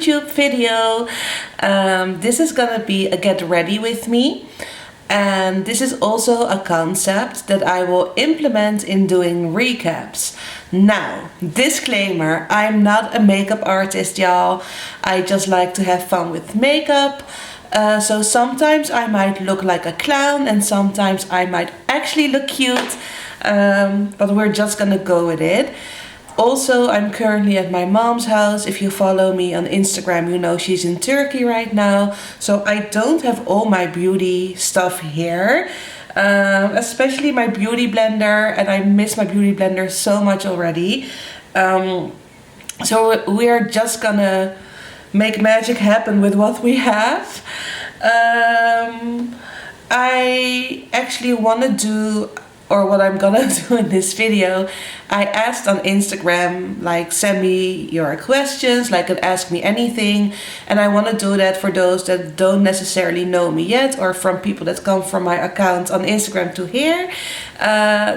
YouTube video. This is gonna be a get ready with me. And this is also a concept that I will implement in doing recaps. Now, disclaimer, I'm not a makeup artist, y'all. I just like to have fun with makeup. So sometimes I might look like a clown and sometimes I might actually look cute. But we're just gonna go with it. Also, I'm currently at my mom's house. If you follow me on Instagram, you know she's in Turkey right now. So I don't have all my beauty stuff here. Especially my beauty blender. And I miss my beauty blender so much already. So we are just gonna make magic happen with what we have. I actually want to do, or what I'm gonna do in this video, I asked on Instagram, like, send me your questions, like, and ask me anything. And I want to do that for those that don't necessarily know me yet, or from people that come from my account on Instagram to here.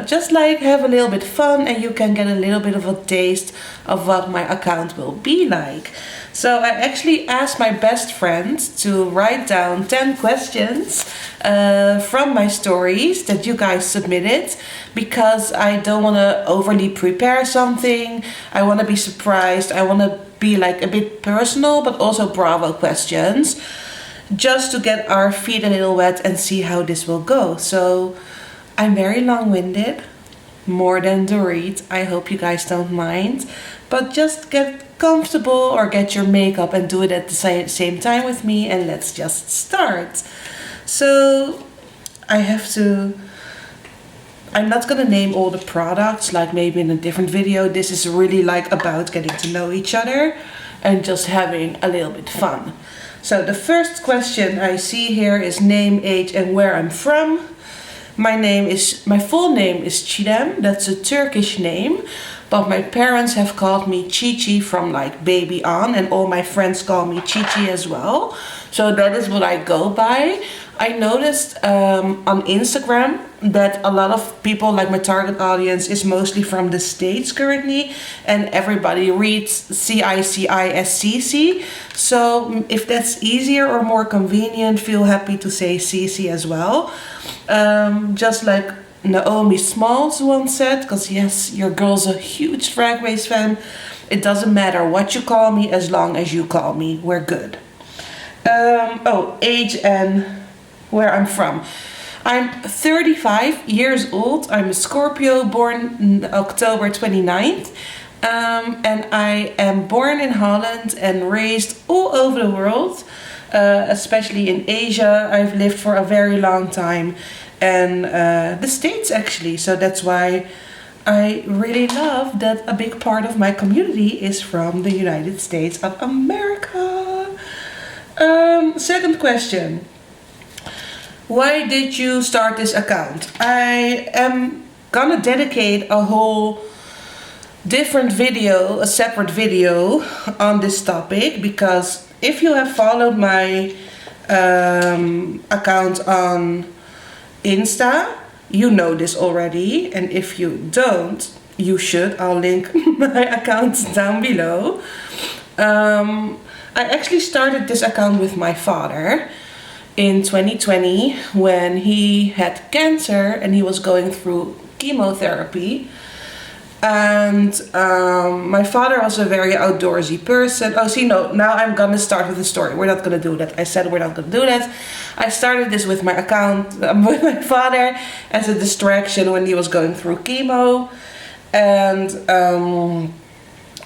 Just like have a little bit fun, and you can get a little bit of a taste of what my account will be like. So I actually asked my best friend to write down 10 questions from my stories that you guys submitted, because I don't want to overly prepare something. I want to be surprised. I want to be like a bit personal, but also Bravo questions, just to get our feet a little wet and see how this will go. So I'm very long-winded, more than the read. I hope you guys don't mind, but just get comfortable or get your makeup and do it at the same time with me, and let's just start. So I'm not gonna name all the products, like maybe in a different video. This is really like about getting to know each other and just having a little bit fun. So the first question I see here is name, age, and where I'm from. My full name is Çiğdem. That's a Turkish name, but my parents have called me Chichi from like baby on, and all my friends call me Chichi as well. So that is what I go by. I noticed on Instagram that a lot of people, like my target audience, is mostly from the States currently, and everybody reads CICISCC. So if that's easier or more convenient, feel happy to say CC as well. Just like Naomi Smalls once said, because yes, your girl's a huge Drag Race fan. It doesn't matter what you call me as long as you call me. We're good. Age and where I'm from. I'm 35 years old. I'm a Scorpio, born October 29th. And I am born in Holland and raised all over the world, especially in Asia. I've lived for a very long time, and the States actually. So that's why I really love that a big part of my community is from the United States of America. Second question. Why did you start this account? I am gonna dedicate a whole different video, a separate video on this topic, because if you have followed my account on Insta, you know this already, and if you don't, you should. I'll link my account down below. I actually started this account with my father in 2020 when he had cancer and he was going through chemotherapy. And my father was a very outdoorsy person. Now I'm gonna start with the story. We're not gonna do that. I said we're not gonna do that. I started this with my account with my father as a distraction when he was going through chemo. And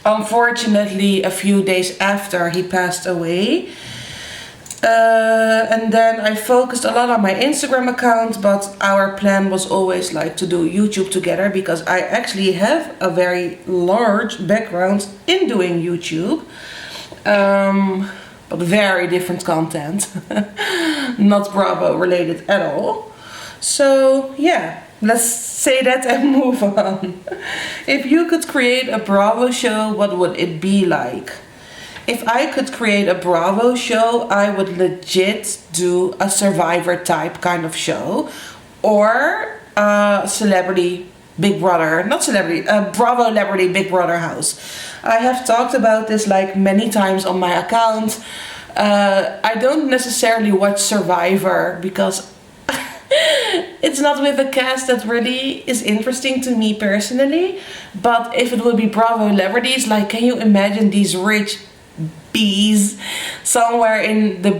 unfortunately, a few days after, he passed away. And then I focused a lot on my Instagram account, but our plan was always like to do YouTube together, because I actually have a very large background in doing YouTube, but very different content, not Bravo related at all. So yeah, let's say that and move on. If you could create a Bravo show, what would it be like? If I could create a Bravo show, I would legit do a Survivor type kind of show, or a celebrity Big Brother, not celebrity, Bravo Celebrity Big Brother house. I have talked about this like many times on my account. I don't necessarily watch Survivor because it's not with a cast that really is interesting to me personally. But if it would be Bravo celebrities, like, can you imagine these rich bees somewhere in the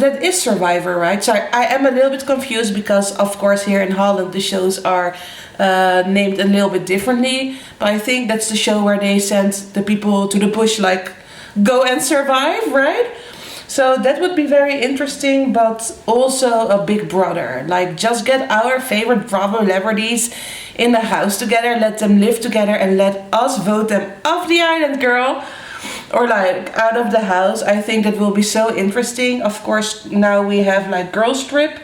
that is Survivor, right? Sorry, I am a little bit confused because of course here in Holland the shows are named a little bit differently, but I think that's the show where they send the people to the bush, like, go and survive, right? So that would be very interesting, but also a Big Brother. Like, just get our favorite Bravo celebrities in the house together, let them live together, and let us vote them off the island, girl. Or like out of the house. I think that will be so interesting. Of course, now we have like Girls Trip,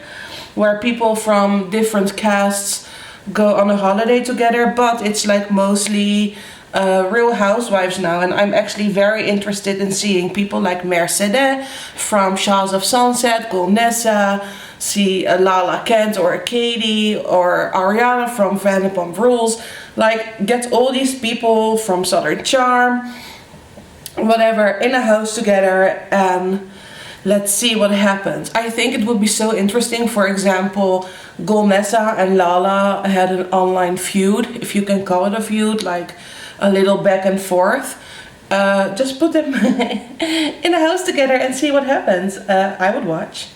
where people from different casts go on a holiday together, but it's like mostly Real Housewives now, and I'm actually very interested in seeing people like Mercedes from Shahs of Sunset, Golnessa, see Lala Kent or Katie or Ariana from Vanderpump Rules. Like, get all these people from Southern Charm, whatever, in a house together, and let's see what happens. I think it would be so interesting. For example, Golnessa and Lala had an online feud, if you can call it a feud, like a little back and forth. Just put them in a house together and see what happens. I would watch.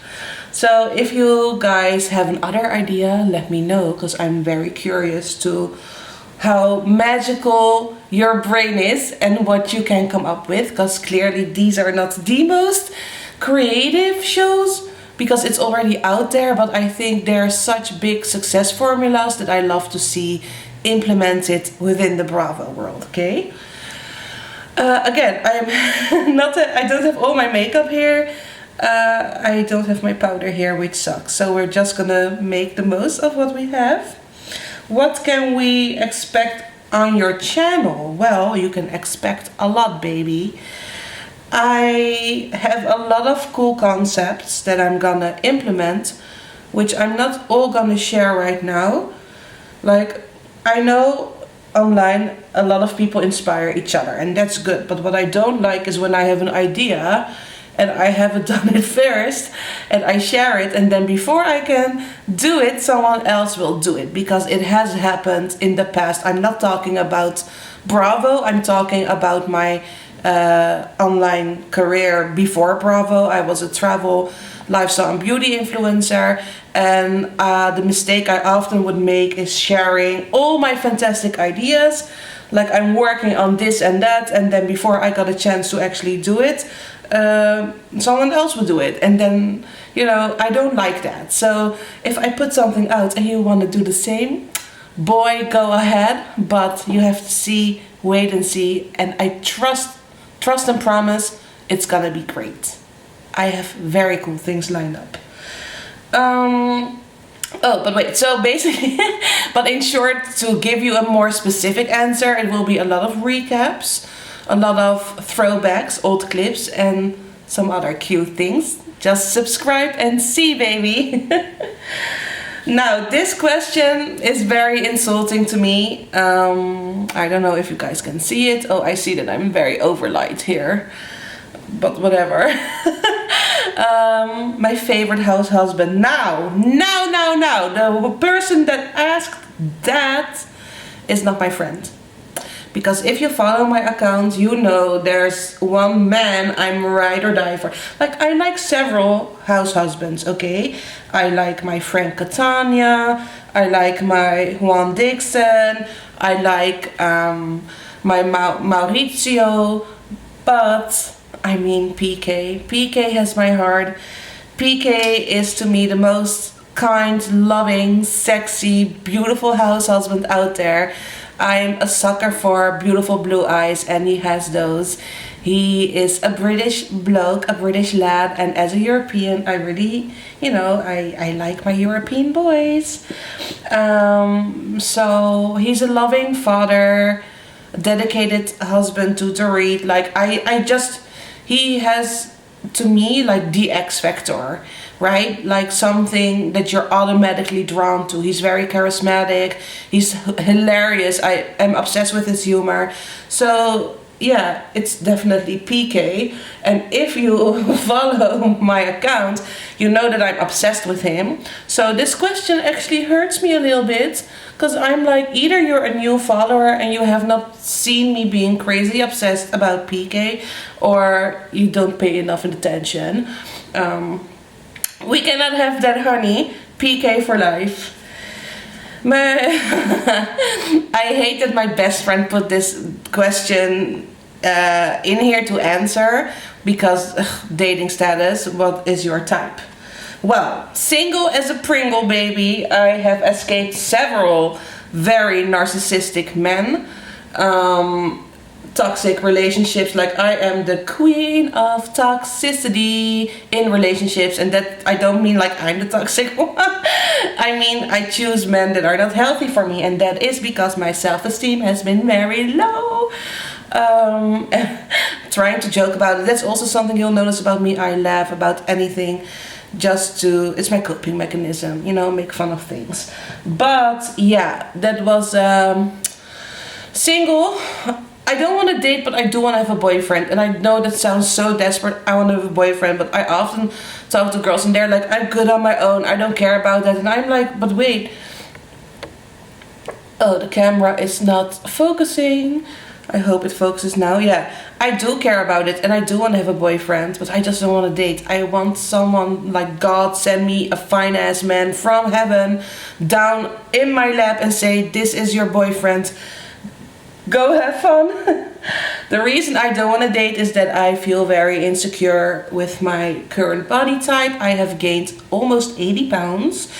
So if you guys have another idea, let me know, because I'm very curious to how magical your brain is and what you can come up with, because clearly these are not the most creative shows because it's already out there, but I think they're such big success formulas that I love to see implemented within the Bravo world. Okay, again, I'm not I don't have all my makeup here. I don't have my powder here, which sucks, so we're just gonna make the most of what we have. What can we expect on your channel? Well, you can expect a lot, baby. I have a lot of cool concepts that I'm gonna implement, which I'm not all gonna share right now. Like, I know online a lot of people inspire each other, and that's good, but what I don't like is when I have an idea and I haven't done it first and I share it, and then before I can do it, someone else will do it, because it has happened in the past. I'm not talking about Bravo, I'm talking about my online career before Bravo. I was a travel, lifestyle and beauty influencer, and the mistake I often would make is sharing all my fantastic ideas, like I'm working on this and that, and then before I got a chance to actually do it, someone else would do it, and then, you know, I don't like that. So if I put something out and you want to do the same, boy, go ahead, but you have to wait and see, and I trust and promise it's gonna be great. I have very cool things lined up. Oh, but wait, so basically, but in short, to give you a more specific answer, it will be a lot of recaps, a lot of throwbacks, old clips, and some other cute things. Just subscribe and see, baby. Now, this question is very insulting to me. I don't know if you guys can see it. Oh, I see that I'm very overlight here, but whatever. My favorite house husband. Now, the person that asked that is not my friend. Because if you follow my account, you know there's one man I'm ride or die for. Like, I like several house husbands, okay? I like my Frank Catania, I like my Juan Dixon, I like my Maurizio, but I mean PK. PK has my heart. PK is to me the most kind, loving, sexy, beautiful house husband out there. I'm a sucker for beautiful blue eyes, and he has those. He is a British bloke, a British lad, and as a European, I really, you know, I like my European boys. So he's a loving father, dedicated husband to Dorit. Like, he has, to me, like the X Factor, right? Like something that you're automatically drawn to. He's very charismatic, he's hilarious, I am obsessed with his humor. So yeah, it's definitely PK. And if you follow my account, you know that I'm obsessed with him. So this question actually hurts me a little bit, because I'm like, either you're a new follower and you have not seen me being crazy obsessed about PK, or you don't pay enough attention. We cannot have that, honey. PK for life. I hate that my best friend put this question in here to answer, because dating status, what is your type? Well, single as a Pringle, baby. I have escaped several very narcissistic men. Toxic relationships, like I am the queen of toxicity in relationships, and that I don't mean like I'm the toxic one. I mean, I choose men that are not healthy for me, and that is because my self-esteem has been very low. Trying to joke about it, that's also something you'll notice about me. I laugh about anything, just to, it's my coping mechanism, you know, make fun of things. But yeah, that was single. I don't want to date, but I do want to have a boyfriend. And I know that sounds so desperate. I want to have a boyfriend, but I often talk to girls and they're like, I'm good on my own, I don't care about that. And I'm like, but wait. Oh, the camera is not focusing. I hope it focuses now. Yeah, I do care about it and I do want to have a boyfriend, but I just don't want to date. I want someone like God send me a fine ass man from heaven down in my lap and say, this is your boyfriend. Go have fun. The reason I don't want to date is that I feel very insecure with my current body type. I have gained almost 80 pounds.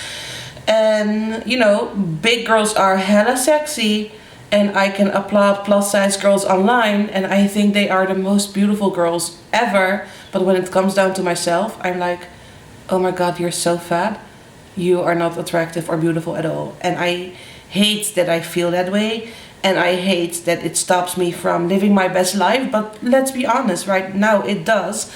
And, you know, big girls are hella sexy. And I can applaud plus size girls online. And I think they are the most beautiful girls ever. But when it comes down to myself, I'm like, oh my God, you're so fat. You are not attractive or beautiful at all. And I hate that I feel that way. And I hate that it stops me from living my best life. But let's be honest, right now it does.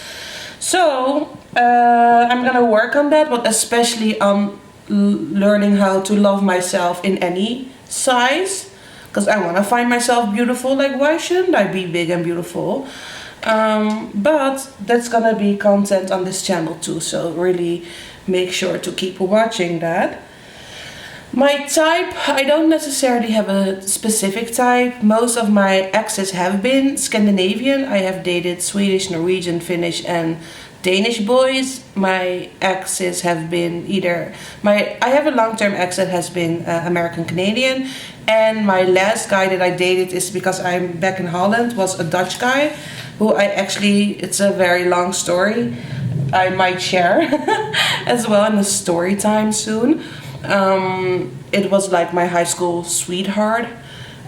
So I'm gonna work on that, but especially on learning how to love myself in any size. Because I want to find myself beautiful. Like, why shouldn't I be big and beautiful? But that's gonna be content on this channel too. So really make sure to keep watching that. My type, I don't necessarily have a specific type. Most of my exes have been Scandinavian. I have dated Swedish, Norwegian, Finnish and Danish boys. My exes have been I have a long-term ex that has been American Canadian, and my last guy that I dated is, because I'm back in Holland, was a Dutch guy who it's a very long story. I might share as well in the story time soon. It was like my high school sweetheart,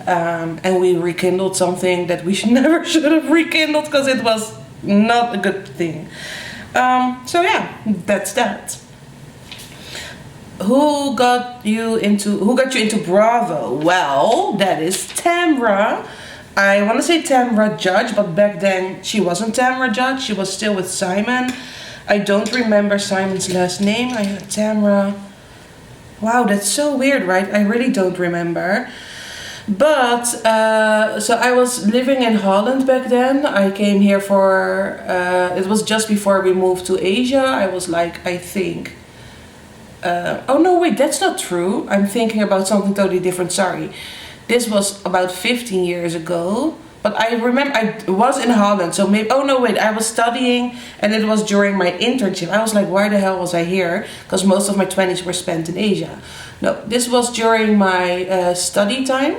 and we rekindled something that we never should have rekindled, because it was not a good thing. So yeah, that's that. Who got you into Bravo? Well, that is Tamra. I want to say Tamra Judge, but back then she wasn't Tamra Judge. She was still with Simon. I don't remember Simon's last name. I had Tamra. Wow, that's so weird, right? I really don't remember. But, so I was living in Holland back then. I came here it was just before we moved to Asia. I was like, I think, oh no, wait, that's not true. I'm thinking about something totally different, sorry. This was about 15 years ago. But I remember I was in Holland, so maybe, oh no wait, I was studying and it was during my internship. I was like, why the hell was I here? Because most of my 20s were spent in Asia. No, this was during my study time.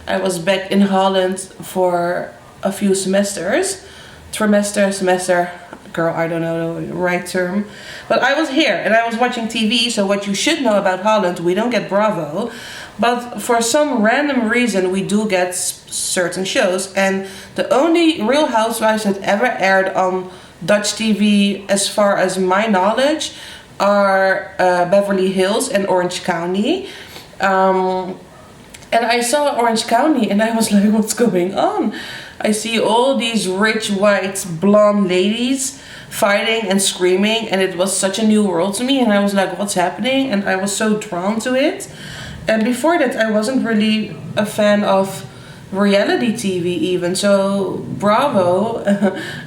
I was back in Holland for a few semesters. Semester, girl, I don't know the right term. But I was here and I was watching TV, so what you should know about Holland, we don't get Bravo. But for some random reason, we do get certain shows. And the only Real Housewives that ever aired on Dutch TV, as far as my knowledge, are Beverly Hills and Orange County. And I saw Orange County and I was like, what's going on? I see all these rich, white, blonde ladies fighting and screaming. And it was such a new world to me. And I was like, what's happening? And I was so drawn to it. And before that, I wasn't really a fan of reality TV even. So Bravo,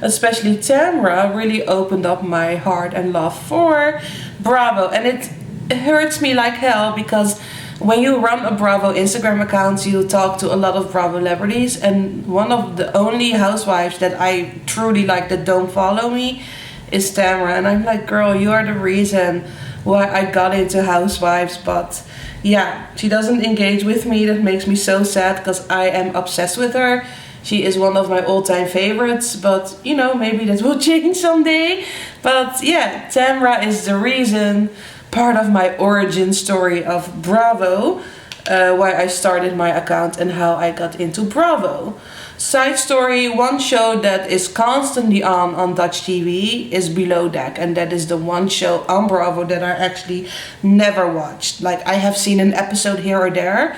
especially Tamra, really opened up my heart and love for Bravo. And it hurts me like hell because when you run a Bravo Instagram account, you talk to a lot of Bravo celebrities, and one of the only housewives that I truly like that don't follow me is Tamra. And I'm like, girl, you are the reason why I got into housewives. But yeah, she doesn't engage with me. That makes me so sad because I am obsessed with her. She is one of my all-time favorites, but you know, maybe that will change someday. But yeah, Tamra is the reason, part of my origin story of Bravo, why I started my account and how I got into Bravo. Side story, one show that is constantly on Dutch TV is Below Deck, and that is the one show on Bravo that I actually never watched. Like, I have seen an episode here or there,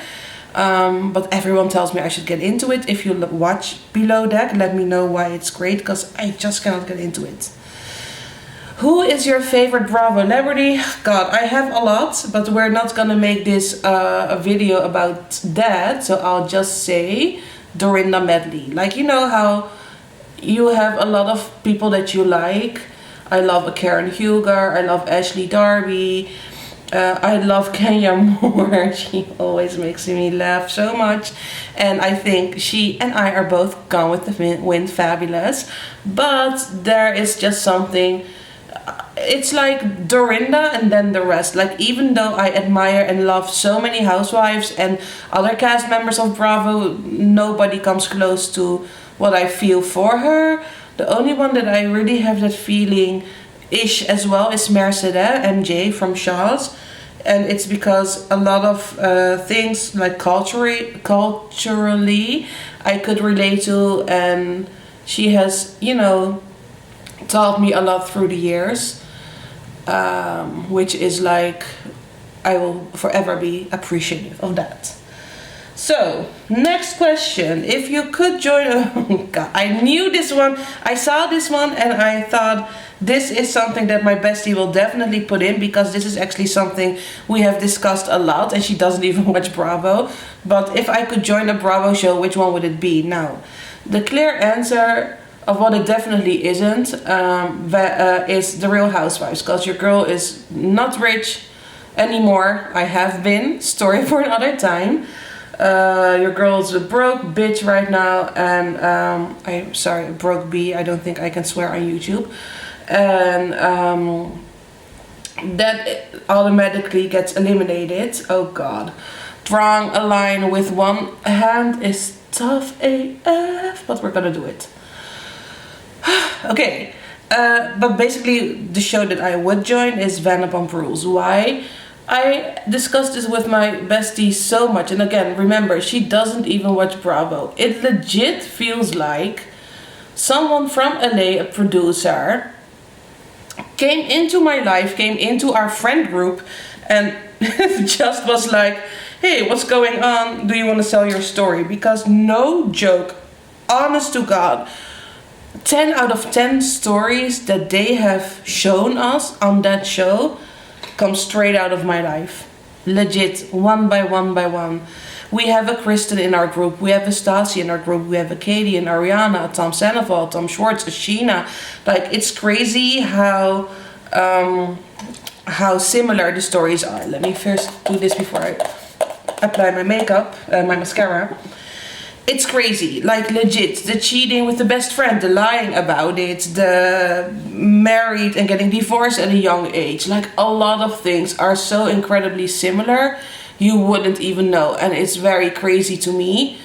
but everyone tells me I should get into it. If you watch Below Deck, let me know why it's great, because I just cannot get into it. Who is your favorite Bravo celebrity? God, I have a lot, but we're not gonna make this a video about that, so I'll just say Dorinda Medley. Like, you know how you have a lot of people that you like. I love Karen Huger, I love Ashley Darby, I love Kenya Moore. She always makes me laugh so much, and I think she and I are both Gone with the Wind fabulous. But there is just something, it's like Dorinda and then the rest. Like, even though I admire and love so many housewives and other cast members of Bravo, nobody comes close to what I feel for her. The only one that I really have that feeling ish as well is Mercedes MJ from Shaw's, and it's because a lot of things like culturally I could relate to, and she has, you know, taught me a lot through the years, which is like, I will forever be appreciative of that. So, next question. If you could join oh God, I knew this one. I saw this one and I thought this is something that my bestie will definitely put in, because this is actually something we have discussed a lot, and she doesn't even watch Bravo. But if I could join a Bravo show, which one would it be? Now, the clear answer of what it definitely isn't is The Real Housewives, because your girl is not rich anymore. I have been, story for another time. Your girl's a broke bitch right now, and I'm sorry, broke B, I don't think I can swear on YouTube, and that automatically gets eliminated. Oh God, drawing a line with one hand is tough AF, but we're gonna do it. Okay, but basically the show that I would join is Vanderpump Rules. Why? I discussed this with my bestie so much, and again, remember, she doesn't even watch Bravo. It legit feels like someone from LA, a producer, came into my life, came into our friend group, and just was like, hey, what's going on? Do you want to sell your story? Because no joke, honest to God, 10 out of 10 stories that they have shown us on that show come straight out of my life. Legit, one by one by one. We have a Kristen in our group, we have a Stasi in our group, we have a Katie and Ariana, a Tom Sandoval, Tom Schwartz, a Sheena. Like, it's crazy how similar the stories are. Let me first do this before I apply my makeup, my mascara. It's crazy, like legit. The cheating with the best friend, the lying about it, the married and getting divorced at a young age. Like, a lot of things are so incredibly similar, you wouldn't even know. And it's very crazy to me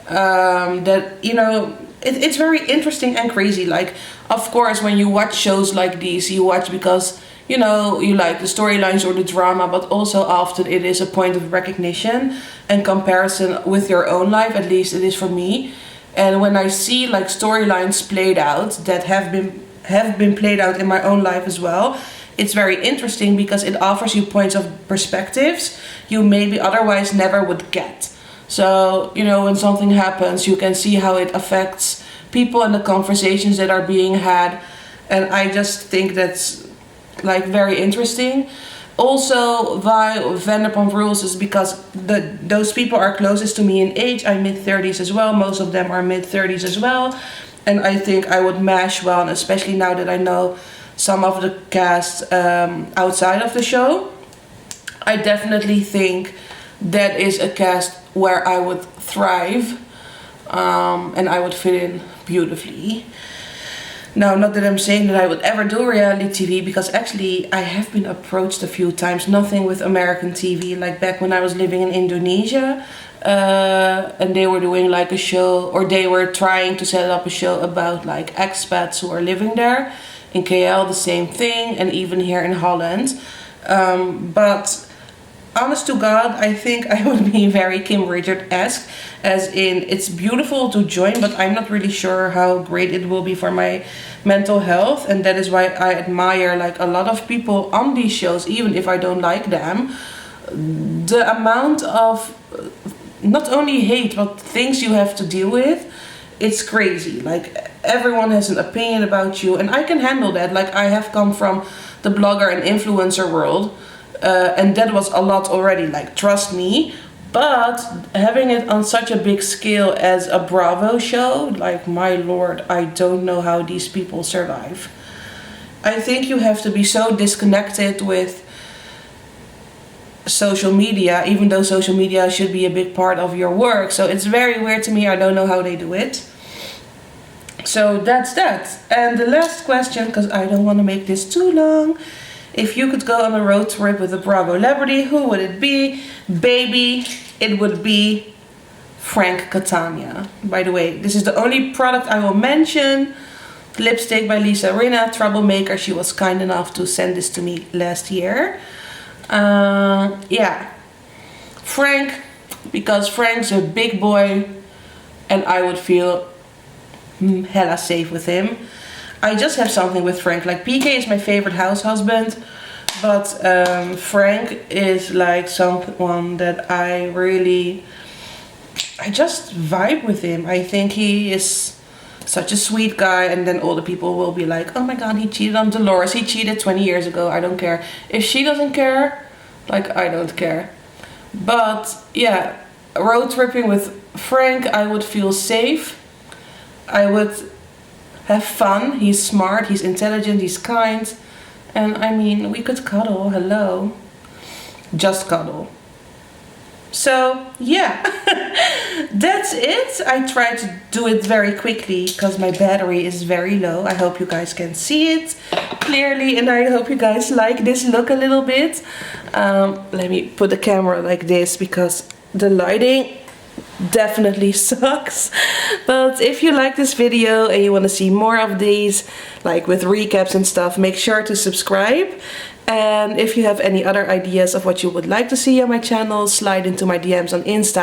that, you know, it's very interesting and crazy. Like, of course, when you watch shows like these, you watch because, you know, you like the storylines or the drama, but also often it is a point of recognition and comparison with your own life. At least it is for me. And when I see like storylines played out that have been played out in my own life as well, it's very interesting because it offers you points of perspectives you maybe otherwise never would get. So, you know, when something happens, you can see how it affects people and the conversations that are being had. And I just think that's like very interesting. Also, why Vanderpump Rules is because those people are closest to me in age. I'm mid-30s as well. Most of them are mid-30s as well. And I think I would mash well, and especially now that I know some of the cast outside of the show. I definitely think that is a cast where I would thrive, and I would fit in beautifully. Now, not that I'm saying that I would ever do reality TV, because actually I have been approached a few times. Nothing with American TV, like back when I was living in Indonesia, and they were doing like a show, or they were trying to set up a show about like expats who are living there. In KL, the same thing, and even here in Holland. But honest to God, I think I would be very Kim Richard-esque, as in it's beautiful to join, but I'm not really sure how great it will be for my mental health. And that is why I admire like a lot of people on these shows, even if I don't like them. The amount of not only hate, but things you have to deal with, it's crazy. Like, everyone has an opinion about you, and I can handle that. Like, I have come from the blogger and influencer world, and that was a lot already, like, trust me. But having it on such a big scale as a Bravo show, like, my lord, I don't know how these people survive. I think you have to be so disconnected with social media, even though social media should be a big part of your work. So it's very weird to me. I don't know how they do it. So that's that. And the last question, because I don't want to make this too long. If you could go on a road trip with a Bravo celebrity, who would it be? Baby, it would be Frank Catania. By the way, this is the only product I will mention. Lipstick by Lisa Rinna, Troublemaker. She was kind enough to send this to me last year. Yeah, Frank, because Frank's a big boy and I would feel hella safe with him. I just have something with Frank. Like, PK is my favorite house husband, but Frank is like someone that I just vibe with him. I think he is such a sweet guy, and then all the people will be like, oh my god, he cheated on Dolores. He cheated 20 years ago. I don't care. If she doesn't care, like, I don't care. But yeah, road tripping with Frank, I would feel safe. I would have fun. He's smart, he's intelligent, he's kind. And I mean, we could cuddle, hello. Just cuddle. So yeah, that's it. I tried to do it very quickly because my battery is very low. I hope you guys can see it clearly, and I hope you guys like this look a little bit. Let me put the camera like this because the lighting definitely sucks. But if you like this video and you want to see more of these, like with recaps and stuff, make sure to subscribe. And if you have any other ideas of what you would like to see on my channel, slide into my DMs on Insta.